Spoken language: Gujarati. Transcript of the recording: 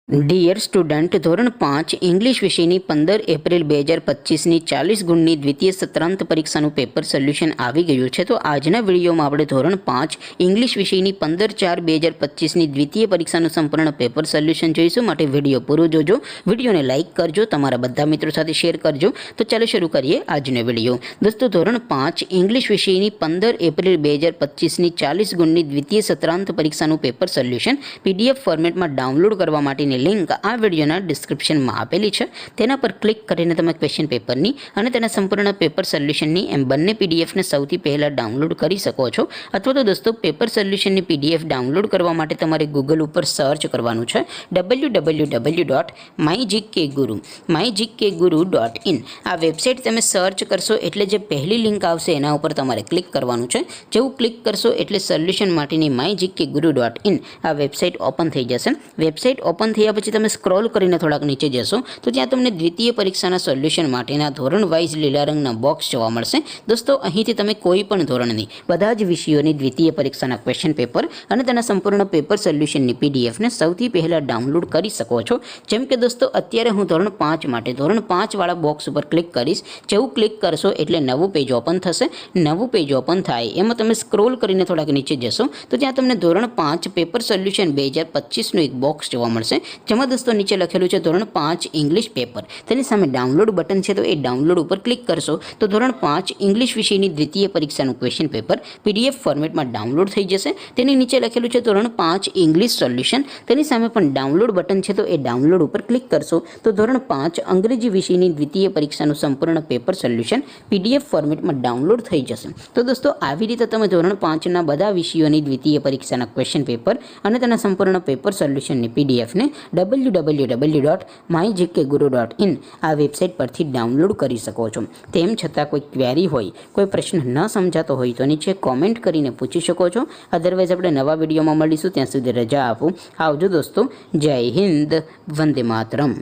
ડિયર સ્ટુડન્ટ, ધોરણ 5 ઇંગ્લિશ વિષયની 15 એપ્રિલ 2025ની 40 ગુણની દ્વિતીય સત્રાંત પરીક્ષાનું પેપર સોલ્યુશન આવી ગયું છે. તો આજના વિડીયોમાં આપણે ધોરણ 5 ઇંગ્લિશ વિષયની 15/4/2025ની દ્વિતીય પરીક્ષાનું સંપૂર્ણ પેપર સોલ્યુશન જોઈશું. માટે વિડીયો પૂરો જોજો, વિડીયોને લાઇક કરજો, તમારા બધા મિત્રો સાથે શેર કરજો. તો ચાલો શરૂ કરીએ આજનો વિડીયો. દોસ્તો, ધોરણ 5 ઇંગ્લિશ વિષયની 15 એપ્રિલ 2025ની 40 ગુણની દ્વિતીય સત્રાંત પરીક્ષાનું પેપર સોલ્યુશન PDF ફોર્મેટમાં ડાઉનલોડ કરવા માટેની લિંક આ વિડીયોના ડિસ્ક્રિપ્શનમાં આપેલી છે. તેના પર ક્લિક કરીને તમે ક્વેશ્ચન પેપરની અને તેના સંપૂર્ણ પેપર સોલ્યુશનની એમ બંને PDFને સૌથી પહેલાં ડાઉનલોડ કરી શકો છો. અથવા તો દોસ્તો, પેપર સોલ્યુશનની PDF ડાઉનલોડ કરવા માટે તમારે ગૂગલ ઉપર સર્ચ કરવાનું છે www.mygkguru.in. આ વેબસાઇટ તમે સર્ચ કરશો એટલે જે પહેલી લિંક આવશે એના ઉપર તમારે ક્લિક કરવાનું છે. જેવું ક્લિક કરશો એટલે સોલ્યુશન માટેની mygkguru.in આ વેબસાઇટ ઓપન થઈ જશે. વેબસાઇટ ઓપન થયા પછી તમે સ્ક્રોલ કરીને થોડાક નીચે જશો તો ત્યાં તમને દ્વિતીય પરીક્ષાના સોલ્યુશન માટેના ધોરણ વાઇઝ લીલા રંગના બોક્સ જોવા મળશે. દોસ્તો, અહીંથી તમે કોઈ પણ ધોરણની બધા જ વિષયોની દ્વિતીય પરીક્ષાના ક્વેશ્ચન પેપર અને તેના સંપૂર્ણ પેપર સોલ્યુશનની PDFને સૌથી પહેલાં ડાઉનલોડ કરી શકો છો. જેમ કે દોસ્તો, અત્યારે હું ધોરણ 5 માટે ધોરણ 5 વાળા બોક્સ ઉપર ક્લિક કરીશ. જેવું ક્લિક કરશો એટલે નવું પેજ ઓપન થશે. નવું પેજ ઓપન થાય એમાં તમે સ્ક્રોલ કરીને થોડાક નીચે જશો તો ત્યાં તમને ધોરણ 5 પેપર સોલ્યુશન 2025નું એક બોક્સ જોવા મળશે. જેમાં દોસ્તો નીચે લખેલું છે ધોરણ 5 ઇંગ્લિશ પેપર. તેની સામે ડાઉનલોડ બટન છે, તો એ ડાઉનલોડ ઉપર ક્લિક કરશો તો ધોરણ 5 ઇંગ્લિશ વિષયની દ્વિતીય પરીક્ષાનું ક્વેશ્ચન પેપર PDF ફોર્મેટમાં ડાઉનલોડ થઈ જશે. તેની નીચે લખેલું છે ધોરણ 5 ઇંગ્લિશ સોલ્યુશન. તેની સામે પણ ડાઉનલોડ બટન છે, તો એ ડાઉનલોડ ઉપર ક્લિક કરશો તો ધોરણ 5 અંગ્રેજી વિષયની દ્વિતીય પરીક્ષાનું સંપૂર્ણ પેપર સોલ્યુશન PDF ફોર્મેટમાં ડાઉનલોડ થઈ જશે. તો દોસ્તો, આવી રીતે તમે ધોરણ 5ના બધા વિષયોની દ્વિતીય પરીક્ષાના ક્વેશ્ચન પેપર અને તેના સંપૂર્ણ પેપર સોલ્યુશનની PDFને www.mygkguru.in આ વેબસાઇટ પરથી ડાઉનલોડ કરી શકો છો. તેમ છતાં કોઈ ક્વેરી હોય, કોઈ પ્રશ્ન ન સમજાતો હોય તો નીચે કોમેન્ટ કરીને પૂછી શકો છો. અધરવાઇઝ આપણે નવા વિડીયોમાં મળીશું. ત્યાં સુધી રજા આપો. આવજો દોસ્તો. જય હિન્દ. વંદે માતરમ.